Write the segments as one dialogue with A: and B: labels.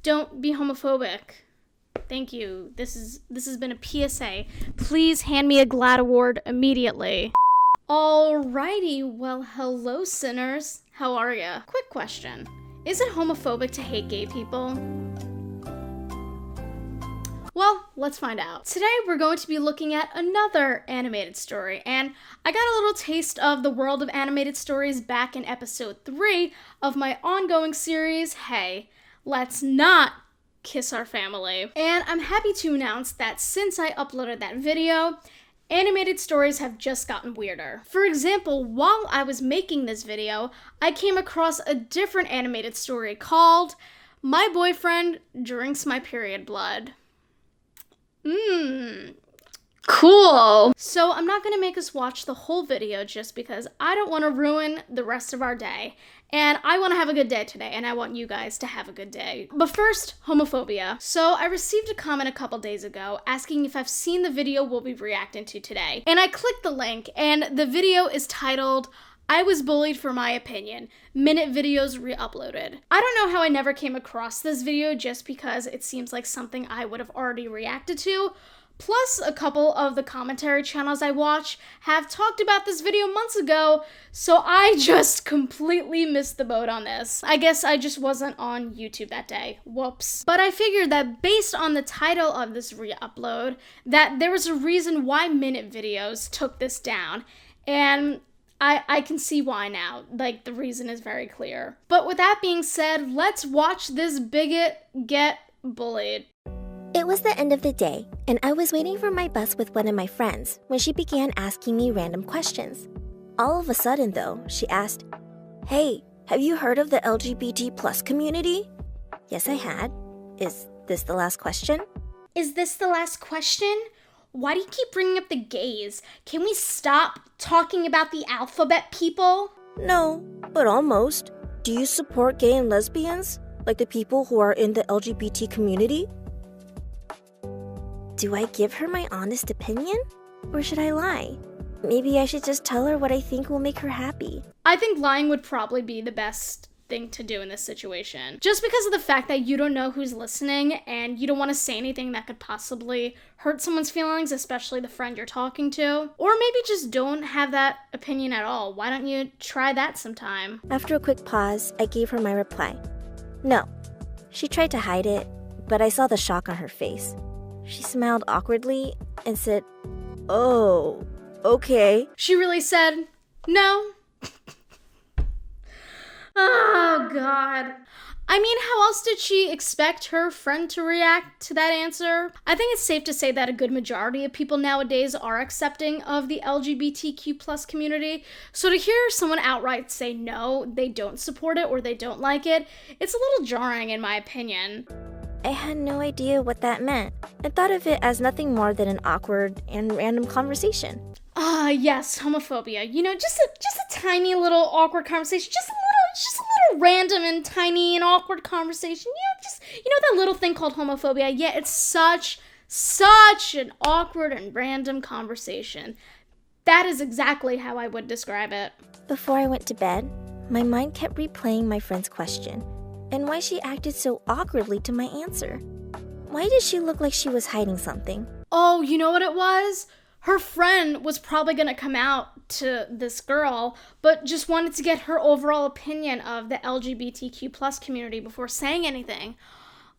A: Don't be homophobic. Thank you. This has been a PSA. Please hand me a GLAAD award immediately. Alrighty, well, hello sinners. How are ya? Quick question. Is it homophobic to hate gay people? Well, let's find out. Today we're going to be looking at another animated story, and I got a little taste of the world of animated stories back in episode 3 of my ongoing series, Hey, Let's Not Kiss Our Family. And I'm happy to announce that since I uploaded that video, animated stories have just gotten weirder. For example, while I was making this video, I came across a different animated story called My Boyfriend Drinks My Period Blood. Cool. So I'm not gonna make us watch the whole video just because I don't want to ruin the rest of our day. And I want to have a good day today, and I want you guys to have a good day. But first, homophobia. So I received a comment a couple days ago asking if I've seen the video we'll be reacting to today. And I clicked the link, and the video is titled, I Was Bullied for My Opinion, Minute Videos Re-Uploaded. I don't know how I never came across this video just because it seems like something I would have already reacted to. Plus, a couple of the commentary channels I watch have talked about this video months ago, so I just completely missed the boat on this. I guess I just wasn't on YouTube that day. Whoops. But I figured that based on the title of this re-upload, that there was a reason why Minute Videos took this down, and I can see why now. Like, the reason is very clear. But with that being said, let's watch this bigot get bullied.
B: It was the end of the day, and I was waiting for my bus with one of my friends when she began asking me random questions. All of a sudden, though, she asked, "Hey, have you heard of the LGBT plus community?" Yes, I had. Is this the last question?
A: Is this the last question? Why do you keep bringing up the gays? Can we stop talking about the alphabet people?
B: No, but almost. Do you support gay and lesbians? Like the people who are in the LGBT community? Do I give her my honest opinion? Or should I lie? Maybe I should just tell her what I think will make her happy.
A: I think lying would probably be the best thing to do in this situation. Just because of the fact that you don't know who's listening and you don't want to say anything that could possibly hurt someone's feelings, especially the friend you're talking to. Or maybe just don't have that opinion at all. Why don't you try that sometime?
B: After a quick pause, I gave her my reply. No. She tried to hide it, but I saw the shock on her face. She smiled awkwardly and said, "Oh, okay."
A: She really said, no. Oh, God. I mean, how else did she expect her friend to react to that answer? I think it's safe to say that a good majority of people nowadays are accepting of the LGBTQ plus community. So to hear someone outright say no, they don't support it or they don't like it, it's a little jarring in my opinion.
B: I had no idea what that meant. I thought of it as nothing more than an awkward and random conversation.
A: Yes, homophobia. You know, just a tiny little awkward conversation. Just a little random and tiny and awkward conversation. That little thing called homophobia. Yeah, it's such an awkward and random conversation. That is exactly how I would describe it.
B: Before I went to bed, my mind kept replaying my friend's question and why she acted so awkwardly to my answer. Why did she look like she was hiding something?
A: Oh, you know what it was? Her friend was probably gonna come out to this girl, but just wanted to get her overall opinion of the LGBTQ plus community before saying anything.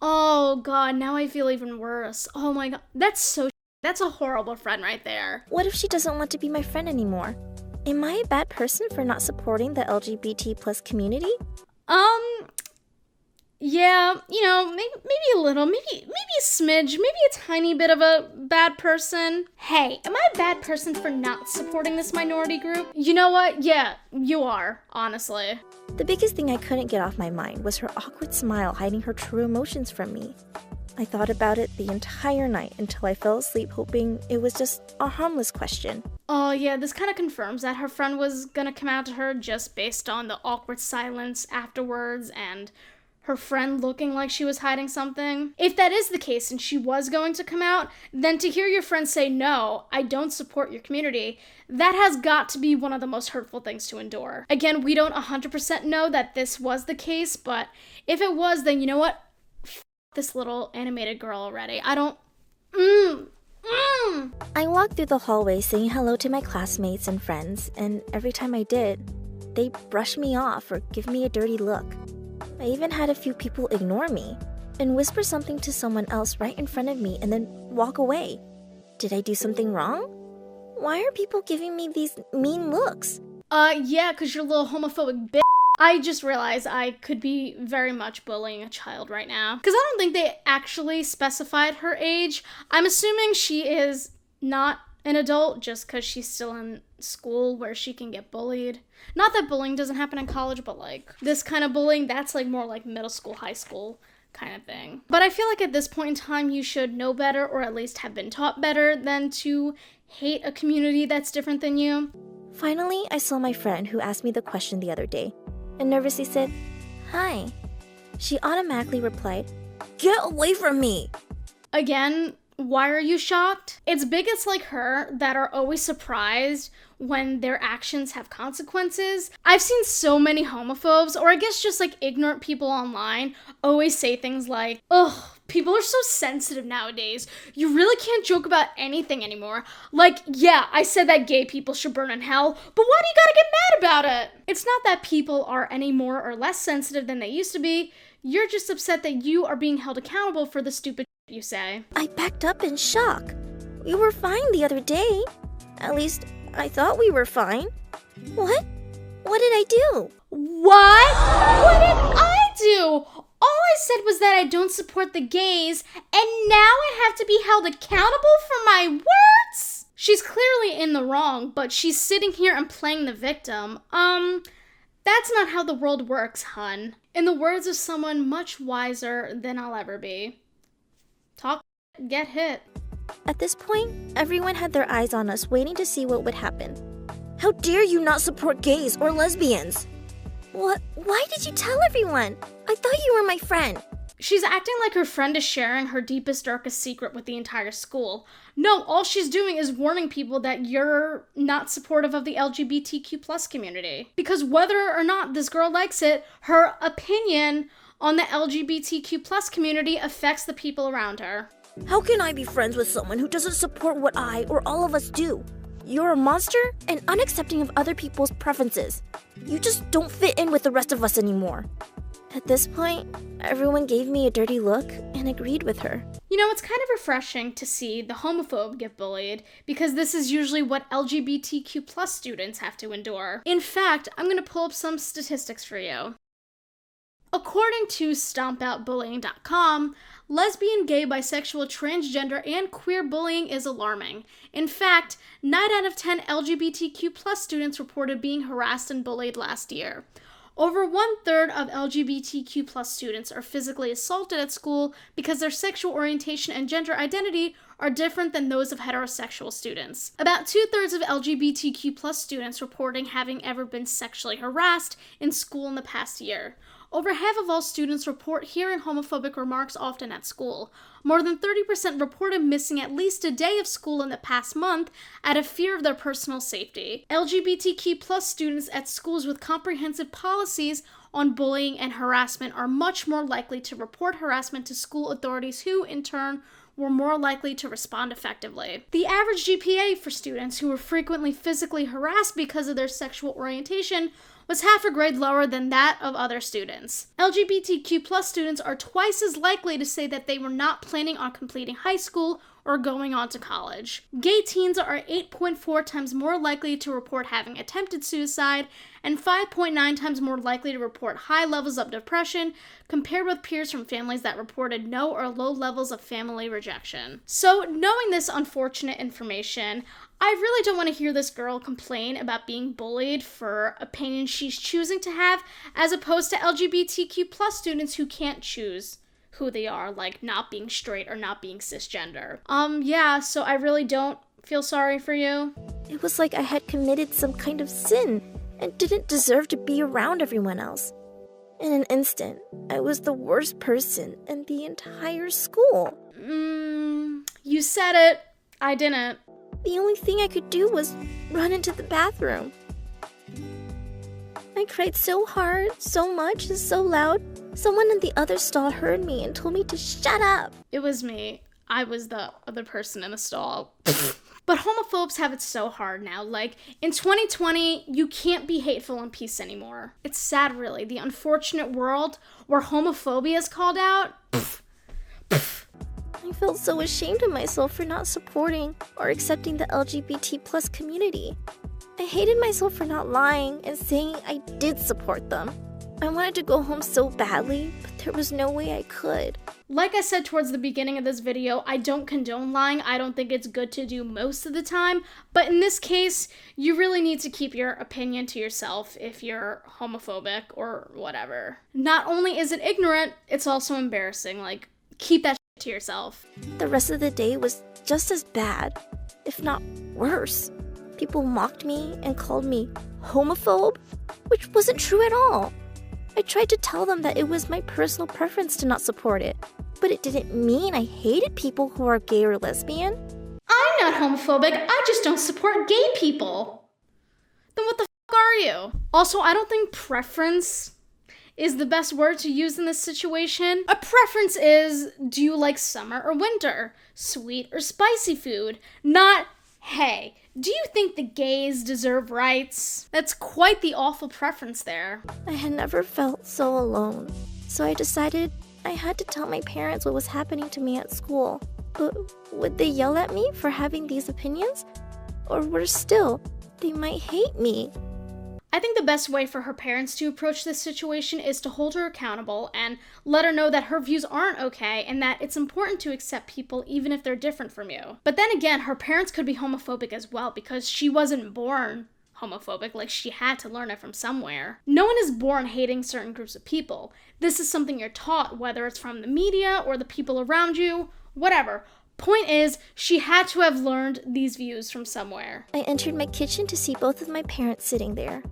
A: Oh, God, now I feel even worse. Oh, my God. That's a horrible friend right there.
B: What if she doesn't want to be my friend anymore? Am I a bad person for not supporting the LGBT plus community?
A: Yeah, maybe a little, maybe a smidge, maybe a tiny bit of a bad person. Hey, am I a bad person for not supporting this minority group? You know what? Yeah, you are, honestly.
B: The biggest thing I couldn't get off my mind was her awkward smile hiding her true emotions from me. I thought about it the entire night until I fell asleep hoping it was just a harmless question.
A: Oh yeah, this kind of confirms that her friend was gonna come out to her just based on the awkward silence afterwards and her friend looking like she was hiding something. If that is the case and she was going to come out, then to hear your friend say, "No, I don't support your community," that has got to be one of the most hurtful things to endure. Again, we don't 100% know that this was the case, but if it was, then you know what? this little animated girl already. I don't.
B: I walked through the hallway saying hello to my classmates and friends, and every time I did, they brushed me off or give me a dirty look. I even had a few people ignore me and whisper something to someone else right in front of me and then walk away. Did I do something wrong? Why are people giving me these mean looks?
A: Yeah, 'cause you're a little homophobic bitch. I just realized I could be very much bullying a child right now. 'Cause I don't think they actually specified her age. I'm assuming she is not an adult just 'cause she's still in school where she can get bullied. Not that bullying doesn't happen in college, but like this kind of bullying, that's like more like middle school, high school kind of thing. But I feel like at this point in time, you should know better, or at least have been taught better, than to hate a community that's different than you.
B: Finally, I saw my friend who asked me the question the other day and nervously said, "Hi." She automatically replied, "Get away from me!"
A: Again, why are you shocked? It's bigots like her that are always surprised when their actions have consequences. I've seen so many homophobes, or I guess just like ignorant people online, always say things like, "Ugh, people are so sensitive nowadays. You really can't joke about anything anymore. Like, yeah, I said that gay people should burn in hell, but why do you gotta get mad about it?" It's not that people are any more or less sensitive than they used to be. You're just upset that you are being held accountable for the stupid you say.
B: I backed up in shock. We were fine the other day. At least, I thought we were fine. What? What did I do?
A: What? What did I do? All I said was that I don't support the gays, and now I have to be held accountable for my words? She's clearly in the wrong, but she's sitting here and playing the victim. That's not how the world works, hun. In the words of someone much wiser than I'll ever be. Talk, get hit.
B: At this point, everyone had their eyes on us, waiting to see what would happen. How dare you not support gays or lesbians? What? Why did you tell everyone? I thought you were my friend.
A: She's acting like her friend is sharing her deepest, darkest secret with the entire school. No, all she's doing is warning people that you're not supportive of the LGBTQ+ community. Because whether or not this girl likes it, her opinion on the LGBTQ+ community affects the people around her.
B: How can I be friends with someone who doesn't support what I or all of us do? You're a monster and unaccepting of other people's preferences. You just don't fit in with the rest of us anymore. At this point, everyone gave me a dirty look and agreed with her.
A: You know, it's kind of refreshing to see the homophobe get bullied, because this is usually what LGBTQ+ students have to endure. In fact, I'm going to pull up some statistics for you. According to StompOutBullying.com, lesbian, gay, bisexual, transgender, and queer bullying is alarming. In fact, 9 out of 10 LGBTQ+ students reported being harassed and bullied last year. Over 1/3 of LGBTQ+ students are physically assaulted at school because their sexual orientation and gender identity are different than those of heterosexual students. About 2/3 of LGBTQ+ students reporting having ever been sexually harassed in school in the past year. Over half of all students report hearing homophobic remarks often at school. More than 30% reported missing at least a day of school in the past month out of fear of their personal safety. LGBTQ+ students at schools with comprehensive policies on bullying and harassment are much more likely to report harassment to school authorities, who, in turn, were more likely to respond effectively. The average GPA for students who were frequently physically harassed because of their sexual orientation was half a grade lower than that of other students. LGBTQ+ students are twice as likely to say that they were not planning on completing high school or going on to college. Gay teens are 8.4 times more likely to report having attempted suicide and 5.9 times more likely to report high levels of depression compared with peers from families that reported no or low levels of family rejection. So, knowing this unfortunate information, I really don't want to hear this girl complain about being bullied for opinions she's choosing to have, as opposed to LGBTQ+ students who can't choose who they are, like not being straight or not being cisgender. Yeah, so I really don't feel sorry for you.
B: It was like I had committed some kind of sin and didn't deserve to be around everyone else. In an instant, I was the worst person in the entire school.
A: You said it. I didn't.
B: The only thing I could do was run into the bathroom. I cried so hard, so much, and so loud. Someone in the other stall heard me and told me to shut up.
A: It was me. I was the other person in the stall. But homophobes have it so hard now. Like, in 2020, you can't be hateful in peace anymore. It's sad, really. The unfortunate world where homophobia is called out.
B: I felt so ashamed of myself for not supporting or accepting the LGBT plus community. I hated myself for not lying and saying I did support them. I wanted to go home so badly, but there was no way I could.
A: Like I said towards the beginning of this video, I don't condone lying. I don't think it's good to do most of the time. But in this case, you really need to keep your opinion to yourself if you're homophobic or whatever. Not only is it ignorant, it's also embarrassing. Like, keep that shit to yourself.
B: The rest of the day was just as bad, if not worse. People mocked me and called me homophobe, which wasn't true at all. I tried to tell them that it was my personal preference to not support it, but it didn't mean I hated people who are gay or lesbian.
A: I'm not homophobic, I just don't support gay people. Then what the f*** are you? Also, I don't think preference is the best word to use in this situation. A preference is, do you like summer or winter? Sweet or spicy food? Not, hey, do you think the gays deserve rights? That's quite the awful preference there.
B: I had never felt so alone, so I decided I had to tell my parents what was happening to me at school. But would they yell at me for having these opinions? Or worse still, they might hate me.
A: I think the best way for her parents to approach this situation is to hold her accountable and let her know that her views aren't okay and that it's important to accept people even if they're different from you. But then again, her parents could be homophobic as well because she wasn't born homophobic, like she had to learn it from somewhere. No one is born hating certain groups of people. This is something you're taught, whether it's from the media or the people around you, whatever. Point is, she had to have learned these views from somewhere.
B: I entered my kitchen to see both of my parents sitting there.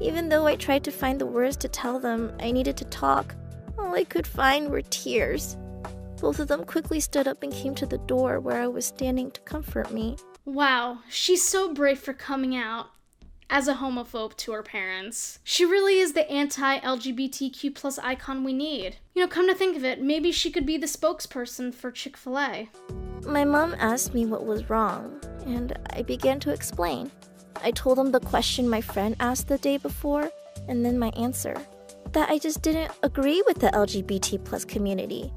B: Even though I tried to find the words to tell them I needed to talk, all I could find were tears. Both of them quickly stood up and came to the door where I was standing to comfort me.
A: Wow, she's so brave for coming out as a homophobe to her parents. She really is the anti-LGBTQ plus icon we need. You know, come to think of it, maybe she could be the spokesperson for Chick-fil-A.
B: My mom asked me what was wrong, and I began to explain. I told them the question my friend asked the day before, and then my answer. That I just didn't agree with the LGBT plus community.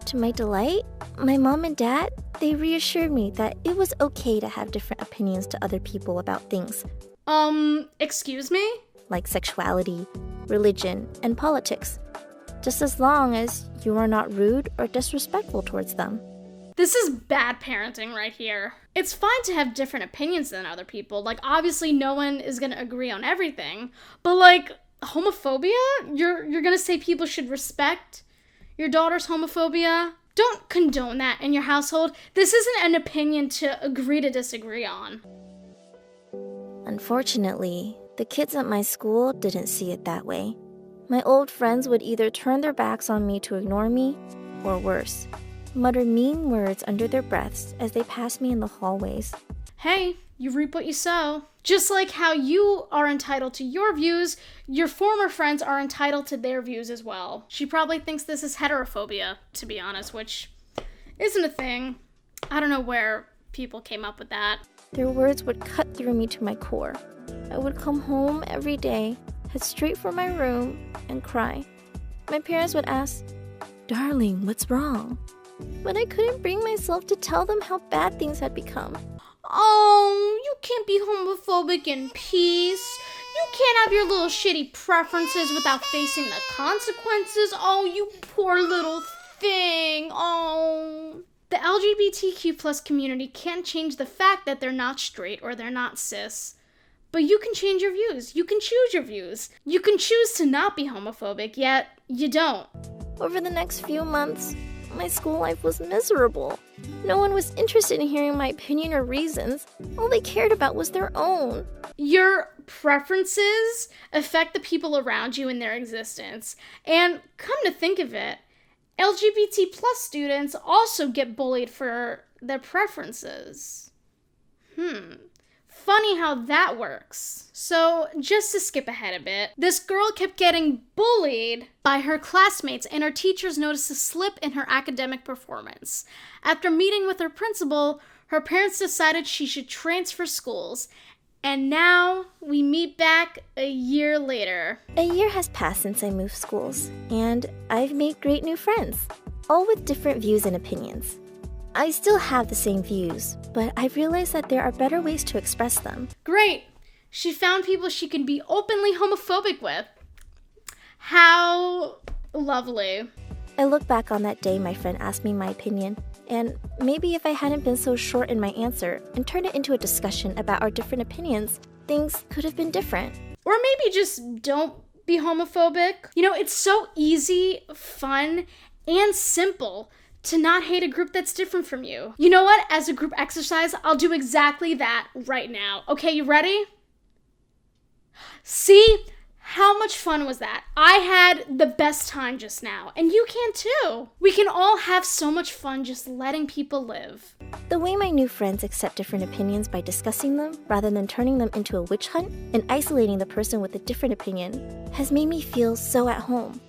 B: To my delight, my mom and dad, they reassured me that it was okay to have different opinions to other people about things.
A: Excuse me?
B: Like sexuality, religion, and politics. Just as long as you are not rude or disrespectful towards them.
A: This is bad parenting right here. It's fine to have different opinions than other people. Like, obviously no one is gonna agree on everything. But like, homophobia? You're gonna say people should respect your daughter's homophobia? Don't condone that in your household. This isn't an opinion to agree to disagree on.
B: Unfortunately, the kids at my school didn't see it that way. My old friends would either turn their backs on me to ignore me, or worse, mutter mean words under their breaths as they passed me in the hallways.
A: Hey, you reap what you sow. Just like how you are entitled to your views, your former friends are entitled to their views as well. She probably thinks this is heterophobia, to be honest, which isn't a thing. I don't know where people came up with that.
B: Their words would cut through me to my core. I would come home every day, head straight for my room, and cry. My parents would ask, "Darling, what's wrong?" But I couldn't bring myself to tell them how bad things had become.
A: Oh, you can't be homophobic in peace. You can't have your little shitty preferences without facing the consequences. Oh, you poor little thing. Oh. The LGBTQ plus community can't change the fact that they're not straight or they're not cis. But you can change your views. You can choose your views. You can choose to not be homophobic, yet you don't.
B: Over the next few months, my school life was miserable. No one was interested in hearing my opinion or reasons. All they cared about was their own.
A: Your preferences affect the people around you in their existence. And come to think of it, LGBT plus students also get bullied for their preferences. Funny how that works. So, just to skip ahead a bit, this girl kept getting bullied by her classmates, and her teachers noticed a slip in her academic performance. After meeting with her principal, her parents decided she should transfer schools. And now we meet back a year later.
B: A year has passed since I moved schools, and I've made great new friends, all with different views and opinions. I still have the same views, but I've realized that there are better ways to express them.
A: Great! She found people she can be openly homophobic with. How lovely.
B: I look back on that day my friend asked me my opinion, and maybe if I hadn't been so short in my answer and turned it into a discussion about our different opinions, things could have been different.
A: Or maybe just don't be homophobic. You know, it's so easy, fun, and simple to not hate a group that's different from you. You know what? As a group exercise, I'll do exactly that right now. Okay, you ready? See? How much fun was that? I had the best time just now, and you can too. We can all have so much fun just letting people live.
B: The way my new friends accept different opinions by discussing them, rather than turning them into a witch hunt and isolating the person with a different opinion, has made me feel so at home.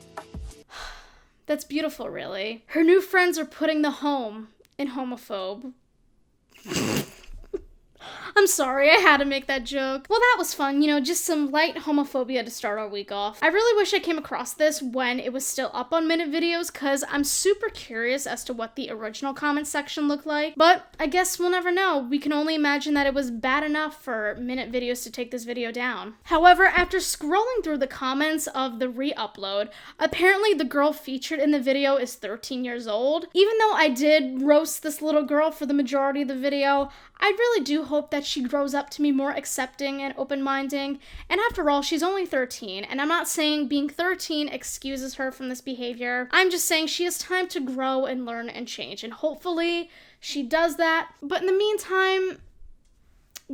A: That's beautiful, really. Her new friends are putting the home in homophobe. I'm sorry, I had to make that joke. Well, that was fun, just some light homophobia to start our week off. I really wish I came across this when it was still up on Minute videos, because I'm super curious as to what the original comment section looked like. But I guess we'll never know. We can only imagine that it was bad enough for Minute videos to take this video down. However, after scrolling through the comments of the re-upload, apparently the girl featured in the video is 13 years old. Even though I did roast this little girl for the majority of the video, I really do hope that she grows up to be more accepting and open-minded. And after all, she's only 13, and I'm not saying being 13 excuses her from this behavior. I'm just saying she has time to grow and learn and change, and hopefully she does that. But in the meantime,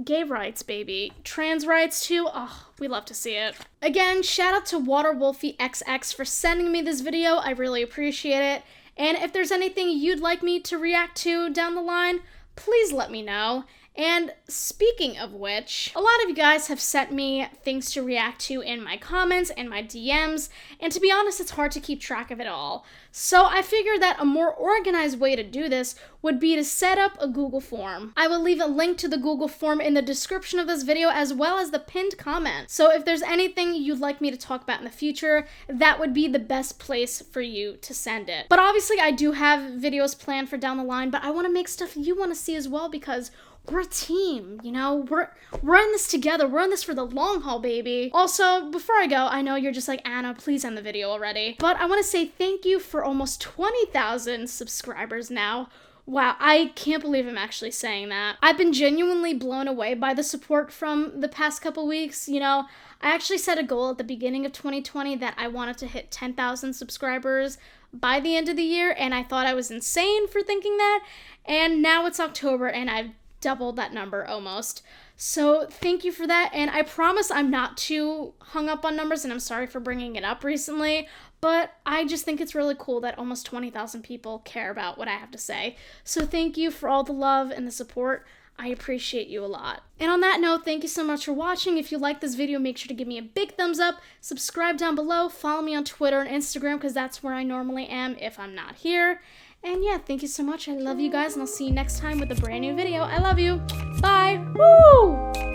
A: gay rights, baby. Trans rights too. Oh, we love to see it. Again, shout out to WaterWolfieXX for sending me this video. I really appreciate it. And if there's anything you'd like me to react to down the line, please let me know. And speaking of which, a lot of you guys have sent me things to react to in my comments and my DMs, and to be honest, it's hard to keep track of it all. So I figured that a more organized way to do this would be to set up a Google form. I will leave a link to the Google form in the description of this video as well as the pinned comment. So if there's anything you'd like me to talk about in the future, that would be the best place for you to send it. But obviously I do have videos planned for down the line, but I want to make stuff you want to see as well, because we're a team, we're in this together. We're in this for the long haul, baby. Also, before I go, I know you're just like, Anna, please end the video already. But I want to say thank you for almost 20,000 subscribers now. Wow, I can't believe I'm actually saying that. I've been genuinely blown away by the support from the past couple weeks. I actually set a goal at the beginning of 2020 that I wanted to hit 10,000 subscribers by the end of the year, and I thought I was insane for thinking that. And now it's October, and I've doubled that number almost. So thank you for that, and I promise I'm not too hung up on numbers, and I'm sorry for bringing it up recently, but I just think it's really cool that almost 20,000 people care about what I have to say. So thank you for all the love and the support. I appreciate you a lot. And on that note, thank you so much for watching. If you like this video, make sure to give me a big thumbs up, subscribe down below, follow me on Twitter and Instagram, because that's where I normally am if I'm not here. And yeah, thank you so much. I love you guys, and I'll see you next time with a brand new video. I love you. Bye. Woo!